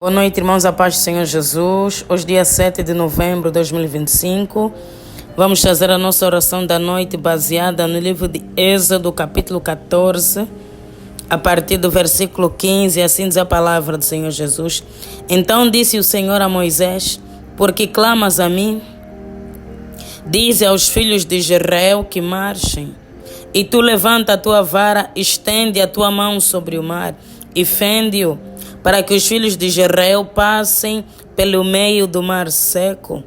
Boa noite, irmãos, a paz do Senhor Jesus. Hoje, dia 7 de novembro de 2025, vamos fazer a nossa oração da noite baseada no livro de Êxodo, capítulo 14, a partir do versículo 15, assim diz a palavra do Senhor Jesus. Então disse o Senhor a Moisés: por que clamas a mim? Dize aos filhos de Israel que marchem. E tu levanta a tua vara, estende a tua mão sobre o mar e fende-o, para que os filhos de Israel passem pelo meio do mar seco.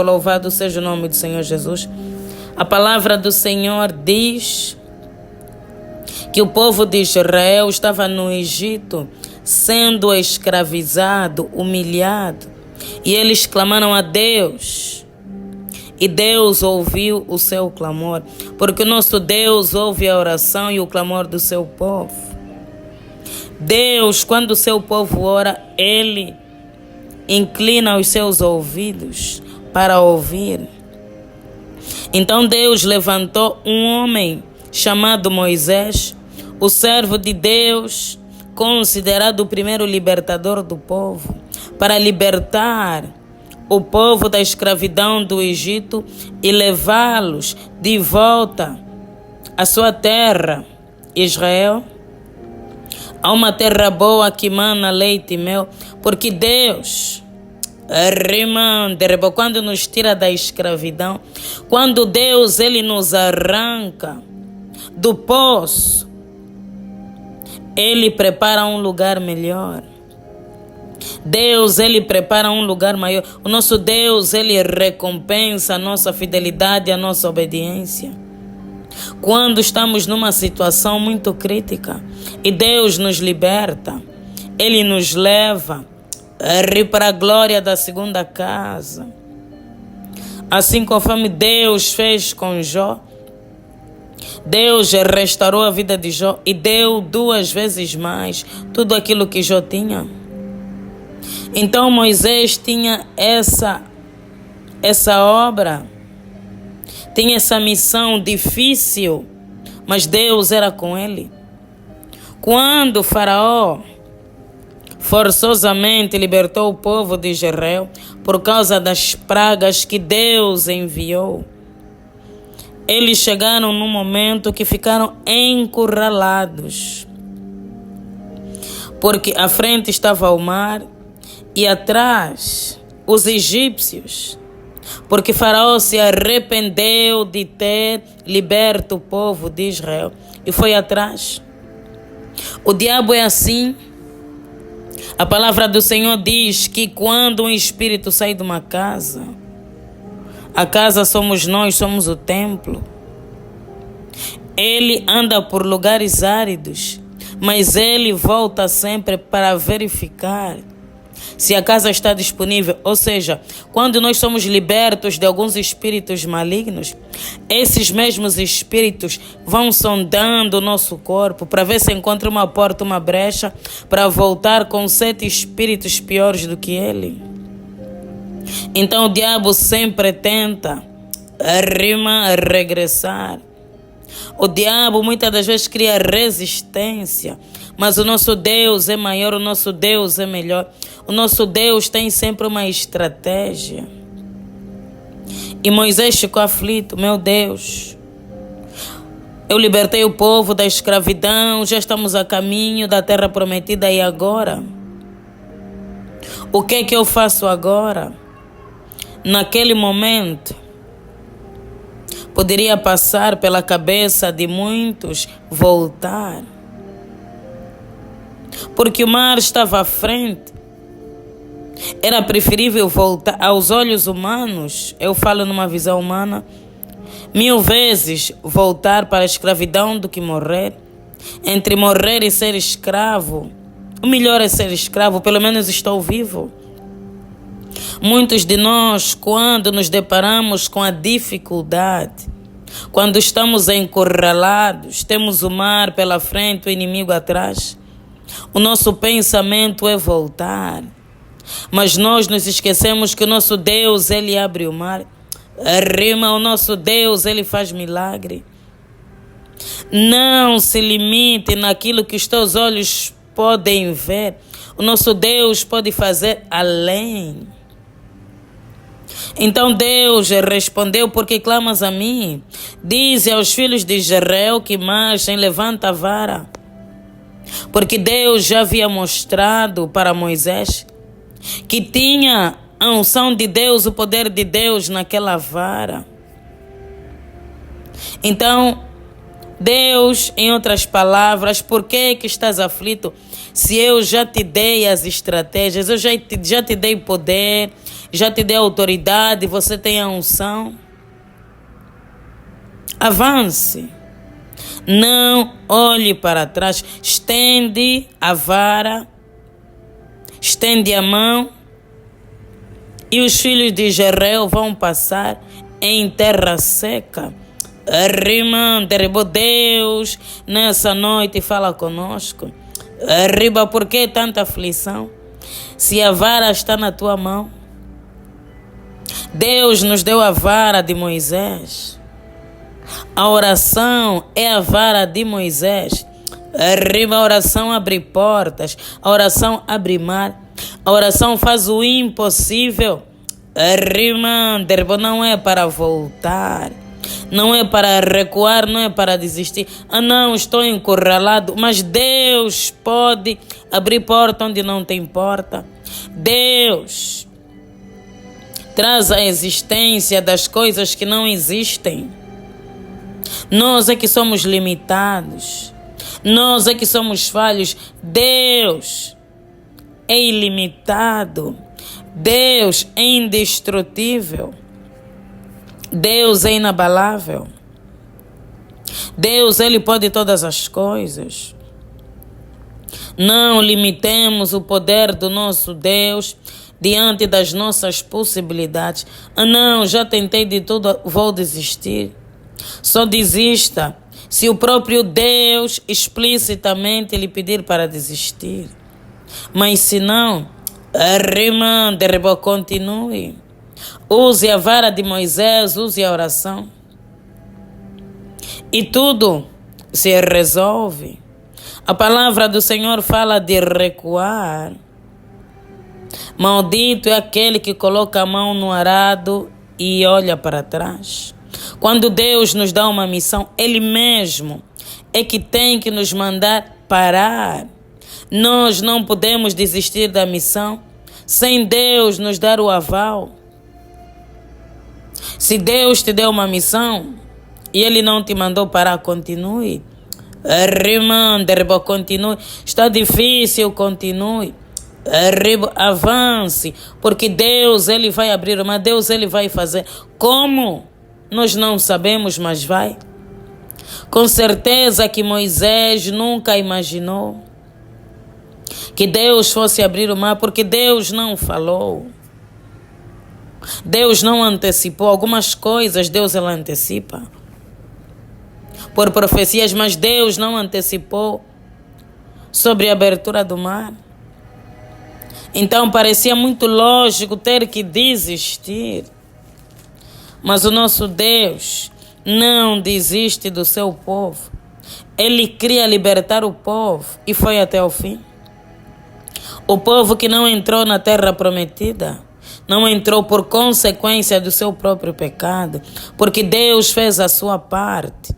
Louvado seja o nome do Senhor Jesus. A palavra do Senhor diz que o povo de Israel estava no Egito, sendo escravizado, humilhado, e eles clamaram a Deus. E Deus ouviu o seu clamor, porque o nosso Deus ouve a oração e o clamor do seu povo. Deus, quando o seu povo ora, Ele inclina os seus ouvidos para ouvir. Então Deus levantou um homem chamado Moisés, o servo de Deus, considerado o primeiro libertador do povo, para libertar o povo da escravidão do Egito e levá-los de volta à sua terra, Israel, a uma terra boa que mana leite e mel, porque Deus, quando nos tira da escravidão, quando Deus Ele nos arranca do poço, Ele prepara um lugar melhor. Deus, Ele prepara um lugar maior. O nosso Deus, Ele recompensa a nossa fidelidade, a nossa obediência. Quando estamos numa situação muito crítica e Deus nos liberta, Ele nos leva para a glória da segunda casa. Assim conforme Deus fez com Jó, Deus restaurou a vida de Jó e deu 2 vezes mais tudo aquilo que Jó tinha. Então Moisés tinha essa obra, tinha essa missão difícil, mas Deus era com ele. Quando o Faraó forçosamente libertou o povo de Israel por causa das pragas que Deus enviou, eles chegaram num momento que ficaram encurralados, porque à frente estava o mar e atrás os egípcios, porque Faraó se arrependeu de ter liberto o povo de Israel e foi atrás. O diabo é assim. A palavra do Senhor diz que quando um espírito sai de uma casa, a casa somos nós, somos o templo. Ele anda por lugares áridos, mas ele volta sempre para verificar se a casa está disponível. Ou seja, quando nós somos libertos de alguns espíritos malignos, esses mesmos espíritos vão sondando o nosso corpo para ver se encontra uma porta, uma brecha, para voltar com 7 espíritos piores do que ele. Então o diabo sempre tenta regressar. O diabo muitas das vezes cria resistência, mas o nosso Deus é maior, o nosso Deus é melhor. O nosso Deus tem sempre uma estratégia. E Moisés ficou aflito: meu Deus, eu libertei o povo da escravidão, já estamos a caminho da terra prometida, e agora? O que é que eu faço agora? Naquele momento, poderia passar pela cabeça de muitos voltar, porque o mar estava à frente. Era preferível voltar. Aos olhos humanos, eu falo numa visão humana, 1000 vezes voltar para a escravidão do que morrer. Entre morrer e ser escravo, o melhor é ser escravo, pelo menos estou vivo. Muitos de nós, quando nos deparamos com a dificuldade, quando estamos encurralados, temos o mar pela frente, o inimigo atrás, o nosso pensamento é voltar. Mas nós nos esquecemos que o nosso Deus, Ele abre o mar. O nosso Deus, Ele faz milagre. Não se limite naquilo que os teus olhos podem ver. O nosso Deus pode fazer além. Então Deus respondeu: porque clamas a mim? Dize aos filhos de Israel que marchem, levanta a vara. Porque Deus já havia mostrado para Moisés que tinha a unção de Deus, o poder de Deus naquela vara. Então, Deus, em outras palavras, por que estás aflito? Se eu já te dei as estratégias, eu já te dei poder, já te dei autoridade, você tem a unção. Avance. Não olhe para trás. Estende a vara, estende a mão, e os filhos de Israel vão passar em terra seca. Arriba, Deus, nessa noite fala conosco. Arriba, por que tanta aflição? Se a vara está na tua mão. Deus nos deu a vara de Moisés. A oração é a vara de Moisés. Arriba, a oração abre portas. A oração abre mar. A oração faz o impossível. Arriba, não é para voltar. Não é para recuar, não é para desistir. Não, estou encurralado. Mas Deus pode abrir porta onde não tem porta. Deus traz a existência das coisas que não existem. Nós é que somos limitados. Nós é que somos falhos. Deus é ilimitado. Deus é indestrutível. Deus é inabalável. Deus, Ele pode todas as coisas. Não limitemos o poder do nosso Deus diante das nossas possibilidades. Não, já tentei de tudo, vou desistir. Só desista se o próprio Deus explicitamente lhe pedir para desistir. Mas se não, continue. Use a vara de Moisés, use a oração. E tudo se resolve. A palavra do Senhor fala de recuar. Maldito é aquele que coloca a mão no arado e olha para trás. Quando Deus nos dá uma missão, Ele mesmo é que tem que nos mandar parar. Nós não podemos desistir da missão sem Deus nos dar o aval. Se Deus te deu uma missão e Ele não te mandou parar, continue. Continue. Está difícil, continue. Avance, porque Deus, Ele vai abrir uma, Deus, Ele vai fazer. Como? Nós não sabemos, mas vai. Com certeza que Moisés nunca imaginou que Deus fosse abrir o mar, porque Deus não falou. Deus não antecipou. Algumas coisas Deus ela antecipa por profecias, mas Deus não antecipou sobre a abertura do mar. Então parecia muito lógico ter que desistir. Mas o nosso Deus não desiste do seu povo. Ele queria libertar o povo e foi até o fim. O povo que não entrou na terra prometida, não entrou por consequência do seu próprio pecado, porque Deus fez a sua parte.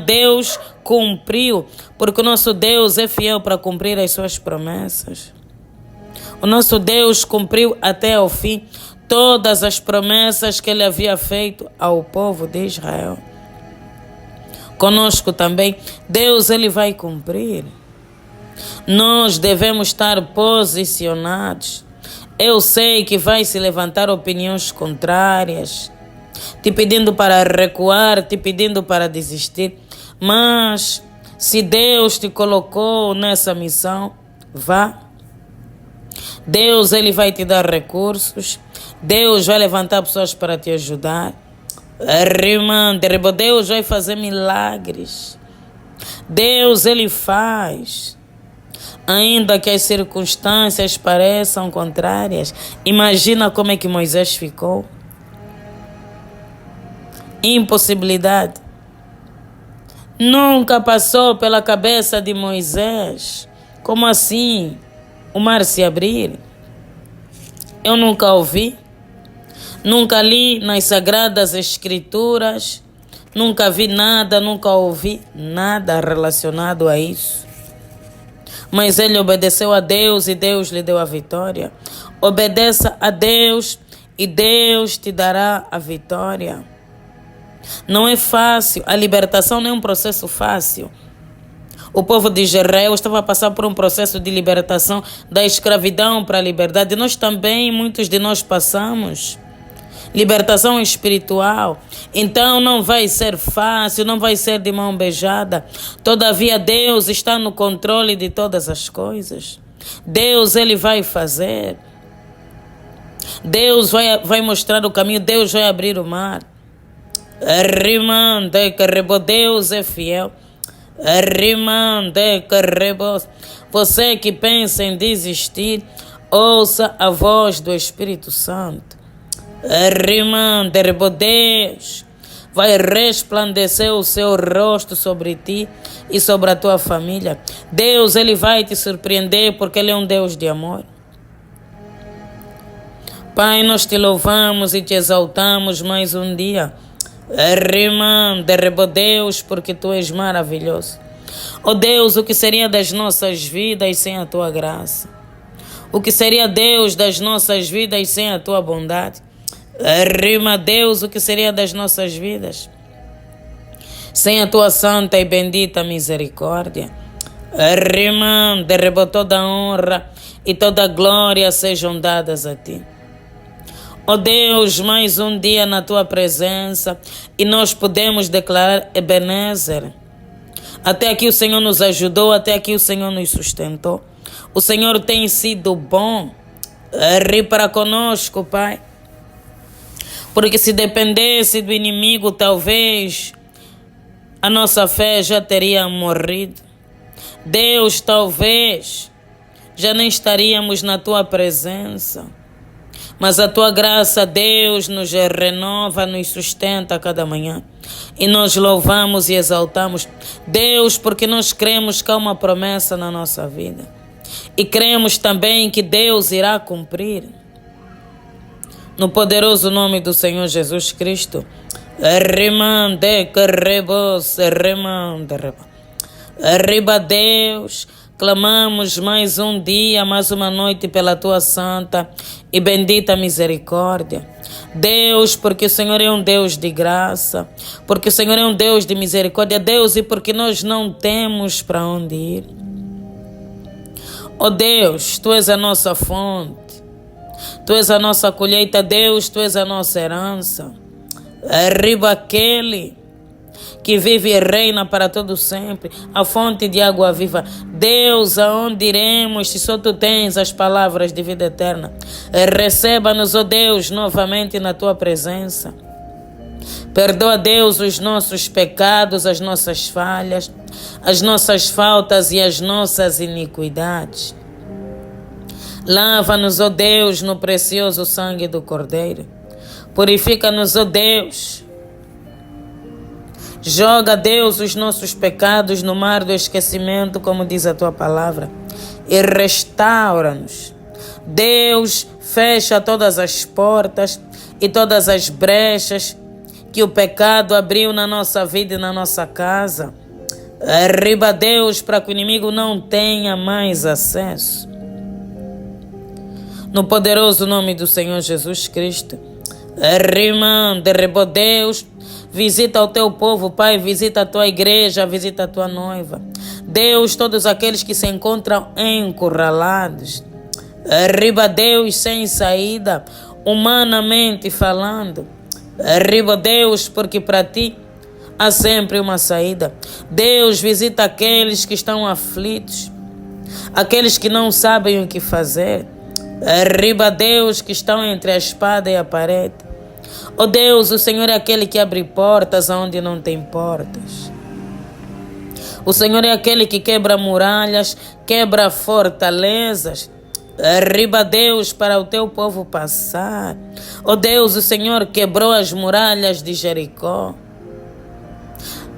Deus cumpriu, porque o nosso Deus é fiel para cumprir as suas promessas. O nosso Deus cumpriu até o fim todas as promessas que Ele havia feito ao povo de Israel. Conosco também, Deus Ele vai cumprir. Nós devemos estar posicionados. Eu sei que vai se levantar opiniões contrárias, te pedindo para recuar, te pedindo para desistir. Mas se Deus te colocou nessa missão, vá. Deus Ele vai te dar recursos. Deus vai levantar pessoas para te ajudar. Deus vai fazer milagres. Deus Ele faz. Ainda que as circunstâncias pareçam contrárias. Imagina como é que Moisés ficou. Impossibilidade. Nunca passou pela cabeça de Moisés. Como assim? O mar se abrir? Eu nunca ouvi. Nunca li nas Sagradas Escrituras. Nunca vi nada, nunca ouvi nada relacionado a isso. Mas ele obedeceu a Deus e Deus lhe deu a vitória. Obedeça a Deus e Deus te dará a vitória. Não é fácil, a libertação não é um processo fácil. O povo de Israel estava a passar por um processo de libertação da escravidão para a liberdade. Nós também, muitos de nós passamos. Libertação espiritual. Então não vai ser fácil, não vai ser de mão beijada. Todavia Deus está no controle de todas as coisas. Deus, Ele vai fazer. Deus vai mostrar o caminho, Deus vai abrir o mar. Deus é fiel. Você que pensa em desistir, ouça a voz do Espírito Santo. Deus vai resplandecer o seu rosto sobre ti e sobre a tua família. Deus, Ele vai te surpreender porque Ele é um Deus de amor. Pai, nós te louvamos e te exaltamos mais um dia. Deus, porque tu és maravilhoso. Oh Deus, o que seria das nossas vidas sem a tua graça? O que seria, Deus, das nossas vidas sem a tua bondade? Deus, o que seria das nossas vidas sem a tua santa e bendita misericórdia? Toda honra e toda glória sejam dadas a ti. Oh Deus, mais um dia na tua presença e nós podemos declarar Ebenezer. Até aqui o Senhor nos ajudou, até aqui o Senhor nos sustentou. O Senhor tem sido bom. Para conosco, Pai. Porque se dependesse do inimigo, talvez a nossa fé já teria morrido. Deus, talvez já nem estaríamos na tua presença. Mas a tua graça, Deus, nos renova, nos sustenta a cada manhã. E nós louvamos e exaltamos Deus, porque nós cremos que há uma promessa na nossa vida. E cremos também que Deus irá cumprir. No poderoso nome do Senhor Jesus Cristo. Arriba, Deus. Clamamos mais um dia, mais uma noite pela tua santa e bendita misericórdia. Deus, porque o Senhor é um Deus de graça, porque o Senhor é um Deus de misericórdia. Deus, e porque nós não temos para onde ir. Oh Deus, tu és a nossa fonte, tu és a nossa colheita. Deus, tu és a nossa herança. Arriba aquele que vive e reina para todo sempre, a fonte de água viva. Deus, aonde iremos se só tu tens as palavras de vida eterna? Receba-nos, ó Deus, novamente na tua presença. Perdoa, Deus, os nossos pecados, as nossas falhas, as nossas faltas e as nossas iniquidades. Lava-nos, ó Deus, no precioso sangue do Cordeiro. Purifica-nos, ó Deus. Joga, Deus, os nossos pecados no mar do esquecimento, como diz a tua palavra, e restaura-nos. Deus, fecha todas as portas e todas as brechas que o pecado abriu na nossa vida e na nossa casa. Arriba, Deus, para que o inimigo não tenha mais acesso. No poderoso nome do Senhor Jesus Cristo. Derribou, Deus. Visita o teu povo, Pai, visita a tua igreja, visita a tua noiva. Deus, todos aqueles que se encontram encurralados. Arriba, Deus, sem saída, humanamente falando. Arriba, Deus, porque para ti há sempre uma saída. Deus, visita aqueles que estão aflitos, aqueles que não sabem o que fazer. Arriba, Deus, que estão entre a espada e a parede. Oh Deus, o Senhor é aquele que abre portas onde não tem portas. O Senhor é aquele que quebra muralhas, quebra fortalezas. Arriba, Deus, para o teu povo passar. Oh Deus, o Senhor quebrou as muralhas de Jericó.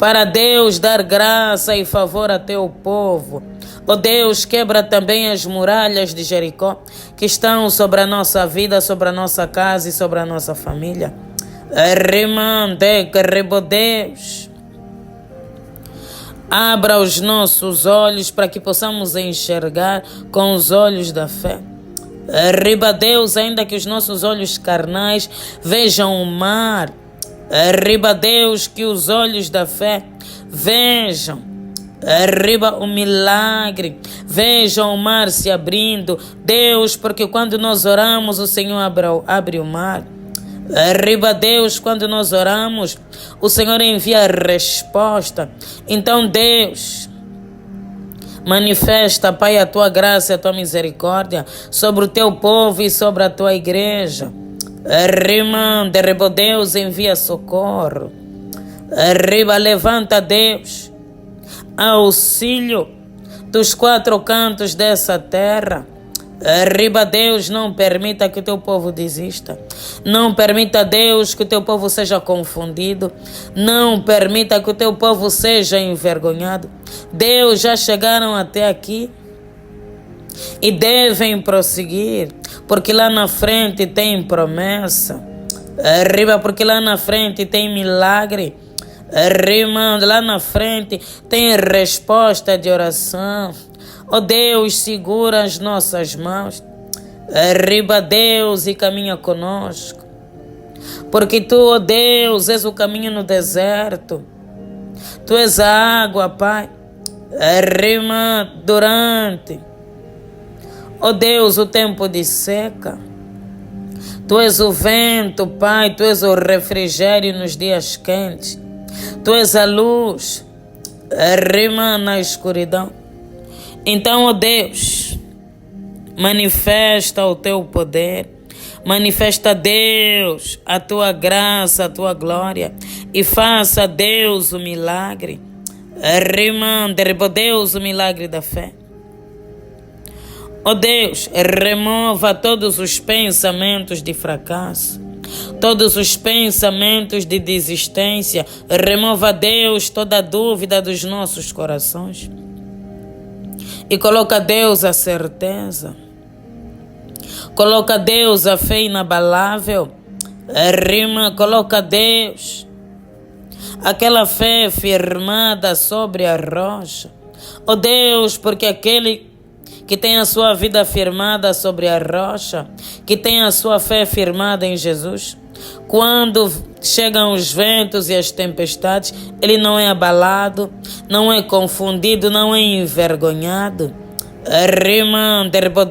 para Deus dar graça e favor a teu povo. Ó Deus, quebra também as muralhas de Jericó que estão sobre a nossa vida, sobre a nossa casa e sobre a nossa família. Deus, abra os nossos olhos para que possamos enxergar com os olhos da fé. Arriba, Deus, ainda que os nossos olhos carnais vejam o mar. Arriba, Deus, que os olhos da fé vejam. Arriba, o milagre. Vejam o mar se abrindo. Deus, porque quando nós oramos, o Senhor abre o mar. Arriba, Deus, quando nós oramos, o Senhor envia a resposta. Então, Deus, manifesta, Pai, a tua graça e a tua misericórdia sobre o teu povo e sobre a tua igreja. Arriba, Deus, envia socorro. Arriba, levanta, Deus, auxílio dos quatro cantos dessa terra. Arriba, Deus, não permita que o teu povo desista. Não permita, Deus, que o teu povo seja confundido. Não permita que o teu povo seja envergonhado. Deus, já chegaram até aqui e devem prosseguir, porque lá na frente tem promessa. Arriba, porque lá na frente tem milagre. Arriba, lá na frente tem resposta de oração. Ó Deus, segura as nossas mãos. Arriba, Deus, e caminha conosco. Porque Tu, ó Deus, és o caminho no deserto. Tu és a água, Pai. Arriba, durante, ó Deus, o tempo de seca. Tu és o vento, Pai. Tu és o refrigério nos dias quentes. Tu és a luz. Arriba, na escuridão. Então, ó Deus, manifesta o teu poder, manifesta, Deus, a tua graça, a tua glória, e faça, Deus, o milagre. Deus, o milagre da fé. Ó Deus, remova todos os pensamentos de fracasso, todos os pensamentos de desistência. Remova, Deus, toda a dúvida dos nossos corações. E coloca, Deus, a certeza. Coloca, Deus, a fé inabalável. Coloca, Deus, aquela fé firmada sobre a rocha. Ó Deus, porque aquele que tem a sua vida firmada sobre a rocha, que tem a sua fé firmada em Jesus, quando chegam os ventos e as tempestades, ele não é abalado, não é confundido, não é envergonhado.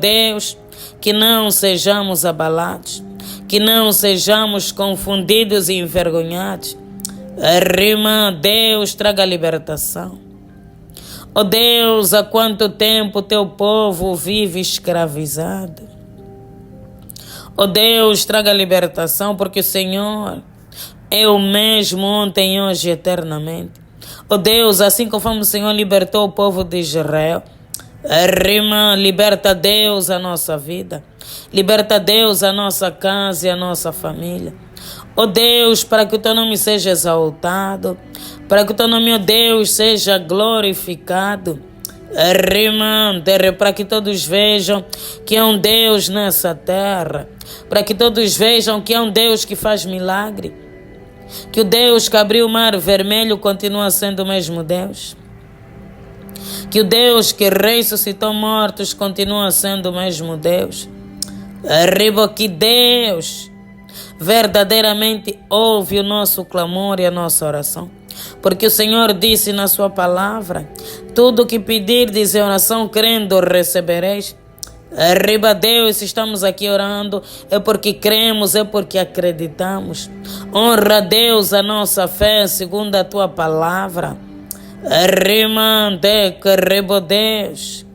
Deus, que não sejamos abalados, que não sejamos confundidos e envergonhados. Deus, traga libertação. Ó Deus, há quanto tempo teu povo vive escravizado? Ó Deus, traga libertação, porque o Senhor é o mesmo ontem, hoje e eternamente. Ó Deus, assim conforme o Senhor libertou o povo de Israel, liberta, Deus, a nossa vida. Liberta, Deus, a nossa casa e a nossa família. Ó Deus, para que o teu nome seja exaltado, para que o teu nome, ó Deus, seja glorificado. Para que todos vejam que é um Deus nessa terra, para que todos vejam que é um Deus que faz milagre, que o Deus que abriu o mar vermelho continua sendo o mesmo Deus, que o Deus que ressuscitou mortos continua sendo o mesmo Deus. Que Deus verdadeiramente ouve o nosso clamor e a nossa oração, porque o Senhor disse na sua palavra: tudo o que pedirdes em oração, crendo, recebereis. Deus, se estamos aqui orando, é porque cremos, é porque acreditamos. Honra a Deus a nossa fé segundo a tua palavra. Deus,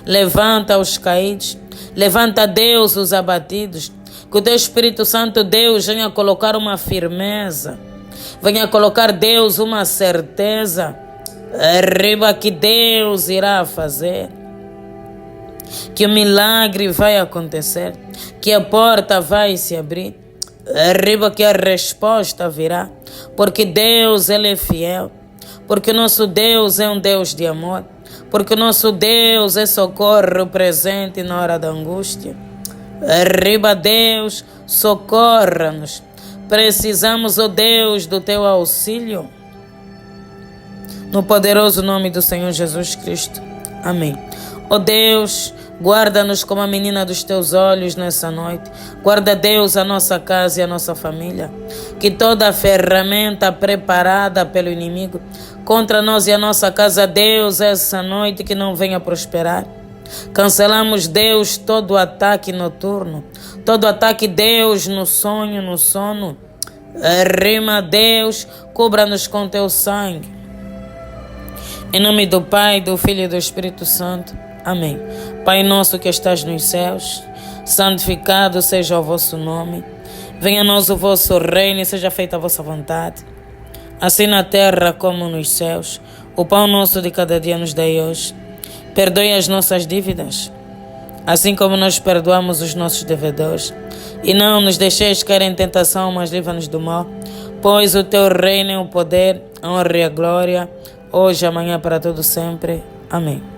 levanta os caídos, levanta, Deus, os abatidos. Que o teu Espírito Santo, Deus, venha colocar uma firmeza, venha colocar, Deus, uma certeza. Que Deus irá fazer, que o milagre vai acontecer, que a porta vai se abrir, que a resposta virá, porque Deus, Ele é fiel, porque nosso Deus é um Deus de amor, porque nosso Deus é socorro presente na hora da angústia. Arriba, Deus, socorra-nos. Precisamos, ó Deus, do teu auxílio. No poderoso nome do Senhor Jesus Cristo. Amém. Ó Deus, guarda-nos como a menina dos teus olhos nessa noite. Guarda, Deus, a nossa casa e a nossa família. Que toda ferramenta preparada pelo inimigo contra nós e a nossa casa, Deus, essa noite que não venha prosperar. Cancelamos, Deus, todo ataque noturno, todo ataque, Deus, no sonho, no sono. Rima, Deus, cubra-nos com teu sangue. Em nome do Pai, do Filho e do Espírito Santo. Amém. Pai nosso que estás nos céus, santificado seja o vosso nome. Venha a nós o vosso reino e seja feita a vossa vontade, assim na terra como nos céus. O pão nosso de cada dia nos dai hoje. Perdoe as nossas dívidas, assim como nós perdoamos os nossos devedores. E não nos deixeis cair em tentação, mas livra-nos do mal. Pois o teu reino é o poder, a honra e a glória, hoje e amanhã para todo sempre. Amém.